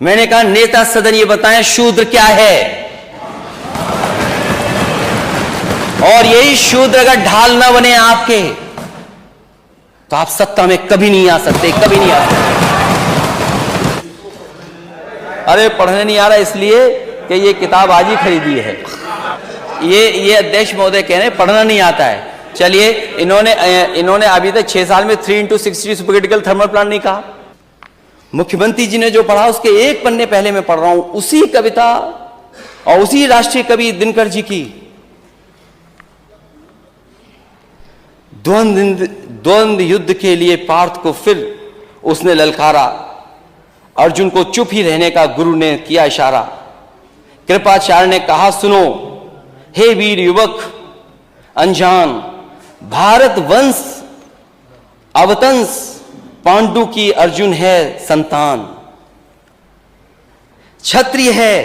मैंने कहा नेता सदन ये बताएं शूद्र क्या है, और यही शूद्र अगर ढाल ना बने आपके तो आप सत्ता में कभी नहीं आ सकते, कभी नहीं आ सकते। अरे पढ़ने नहीं आ रहा इसलिए कि ये किताब आज ही खरीदी है। ये अध्यक्ष महोदय कह रहे हैं पढ़ना नहीं आता है। चलिए, इन्होंने अभी तक 6 साल में 3x60 सुपरक्रिटिकल थर्मल प्लांट नहीं कहा। मुख्यमंत्री जी ने जो पढ़ा उसके एक पन्ने पहले मैं पढ़ रहा हूं, उसी कविता और उसी राष्ट्रीय कवि दिनकर जी की द्वंद्व युद्ध के लिए पार्थ को फिर उसने ललकारा, अर्जुन को चुप ही रहने का गुरु ने किया इशारा। कृपाचार्य ने कहा सुनो हे वीर युवक अनजान, भारत वंश अवतंस पांडु की अर्जुन है संतान। क्षत्रिय है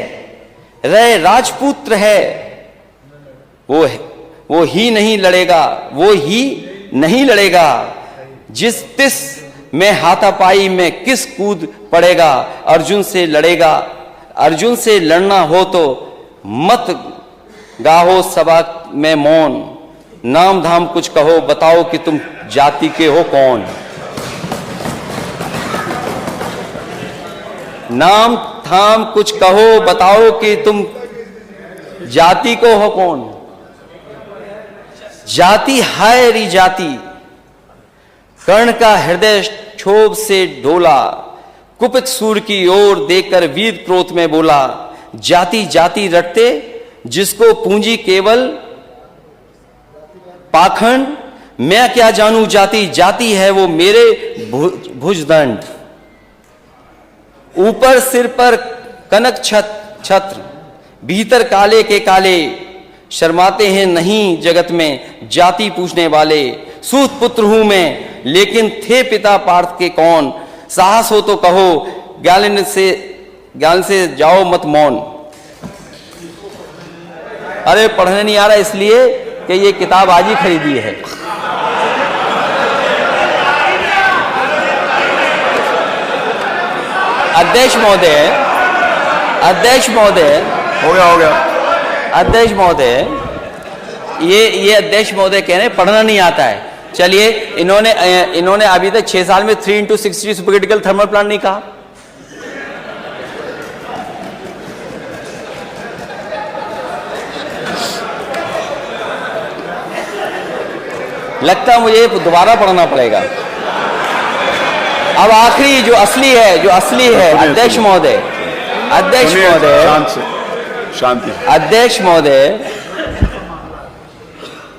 रे राजपुत्र है, वो ही नहीं लड़ेगा, वो ही नहीं लड़ेगा। जिस तिस में हाथापाई में किस कूद पड़ेगा, अर्जुन से लड़ेगा। अर्जुन से लड़ना हो तो मत गाहो सभा में मौन, नाम धाम कुछ कहो बताओ कि तुम जाति के हो कौन। नाम धाम कुछ कहो बताओ कि तुम जाति को हो कौन। जाति है री जाति, कर्ण का हृदय क्षोभ से डोला, कुपित सूर की ओर देखकर वीर क्रोध में बोला। जाति जाति रटते जिसको पूंजी केवल पाखंड, मैं क्या जानू जाति, जाति है वो मेरे भुजदंड। ऊपर सिर पर कनक छत्र, भीतर काले के काले, शर्माते हैं नहीं जगत में जाति पूछने वाले। सूत पुत्र हूं मैं लेकिन थे पिता पार्थ के कौन, साहस हो तो कहो ज्ञान से जाओ मत मौन। अरे पढ़ने नहीं आ रहा इसलिए कि ये किताब आज ही खरीदी है। अध्यक्ष महोदय हो गया अध्यक्ष महोदय, ये अध्यक्ष महोदय कह रहे हैं पढ़ना नहीं आता है। चलिए, इन्होंने अभी तक 6 साल में 3x60 सुपरक्रिटिकल थर्मल प्लांट नहीं कहा। लगता है मुझे दोबारा पढ़ना पड़ेगा। अब आखिरी जो असली है अध्यक्ष महोदय, शांति। अध्यक्ष महोदय,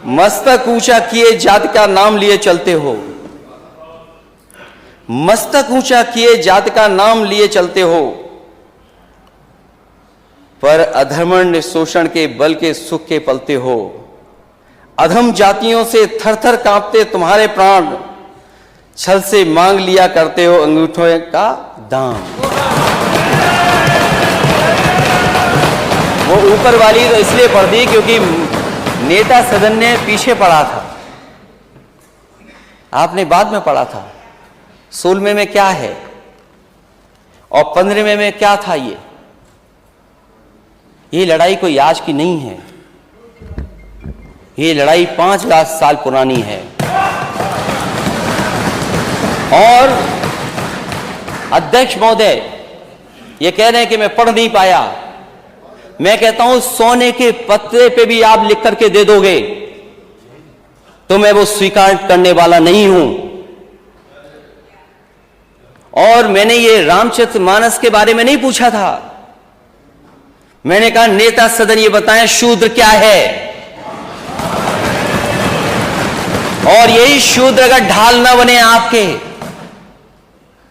मस्तक ऊंचा किए जाति का नाम लिए चलते हो, मस्तक ऊंचा किए जाति का नाम लिए चलते हो, पर अधर्मण्य शोषण के बल के सुख के पलते हो। अधम जातियों से थर थर कांपते तुम्हारे प्राण, छल से मांग लिया करते हो अंगूठों का दाम। वो ऊपर वाली तो इसलिए पढ़ दी क्योंकि नेता सदन ने पीछे पढ़ा था, आपने बाद में पढ़ा था। 16वें में क्या है और 15वें में क्या था। ये लड़ाई कोई आज की नहीं है, ये लड़ाई 5,00,000 साल पुरानी है। और अध्यक्ष महोदय ये कह रहे हैं कि मैं पढ़ नहीं पाया। मैं कहता हूं सोने के पत्रे पे भी आप लिख करके दे दोगे तो मैं वो स्वीकार करने वाला नहीं हूं। और मैंने ये रामचरितमानस के बारे में नहीं पूछा था, मैंने कहा नेता सदन ये बताएं शूद्र क्या है, और यही शूद्र अगर ढाल ना बने आपके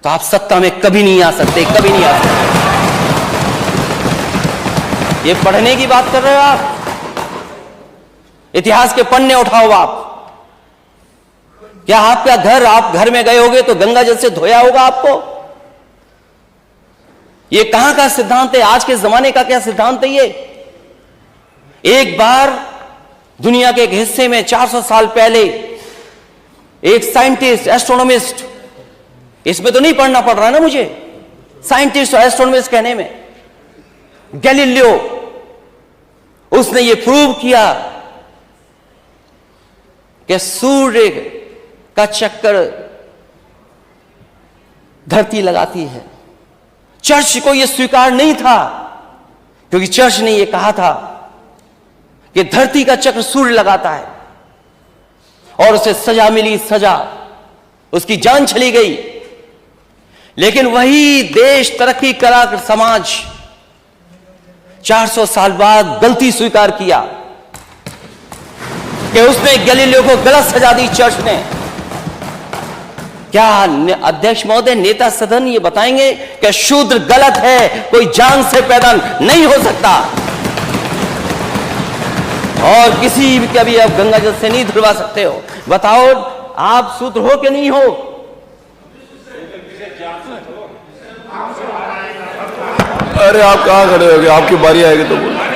तो आप सत्ता में कभी नहीं आ सकते, कभी नहीं आ सकते। ये पढ़ने की बात कर रहे हो आप, इतिहास के पन्ने उठाओ आप। क्या आपका घर, आप घर में गए होगे तो गंगा जल से धोया होगा आपको। ये कहां का सिद्धांत है, आज के जमाने का क्या सिद्धांत है ये। एक बार दुनिया के एक हिस्से में 400 साल पहले एक साइंटिस्ट, एस्ट्रोनॉमिस्ट, इसमें तो नहीं पढ़ना पड़ रहा है ना मुझे, साइंटिस्ट और एस्ट्रोनॉमर्स कहने में। गैलीलियो, उसने ये प्रूव किया कि सूर्य का चक्कर धरती लगाती है। चर्च को यह स्वीकार नहीं था, क्योंकि चर्च ने यह कहा था कि धरती का चक्र सूर्य लगाता है, और उसे सजा मिली, सजा, उसकी जान चली गई। लेकिन वही देश, तरक्की करा समाज 400 साल बाद गलती स्वीकार किया कि उसने गैलीलियो को गलत सजा दी चर्च ने। क्या अध्यक्ष महोदय, नेता सदन ये बताएंगे कि शूद्र गलत है, कोई जान से पैदा नहीं हो सकता, और किसी भी कभी आप गंगा जल से नहीं धुलवा सकते हो? बताओ, आप शूद्र हो कि नहीं हो? अरे आप कहाँ खड़े हो गए? आपकी बारी आएगी तो बोलो।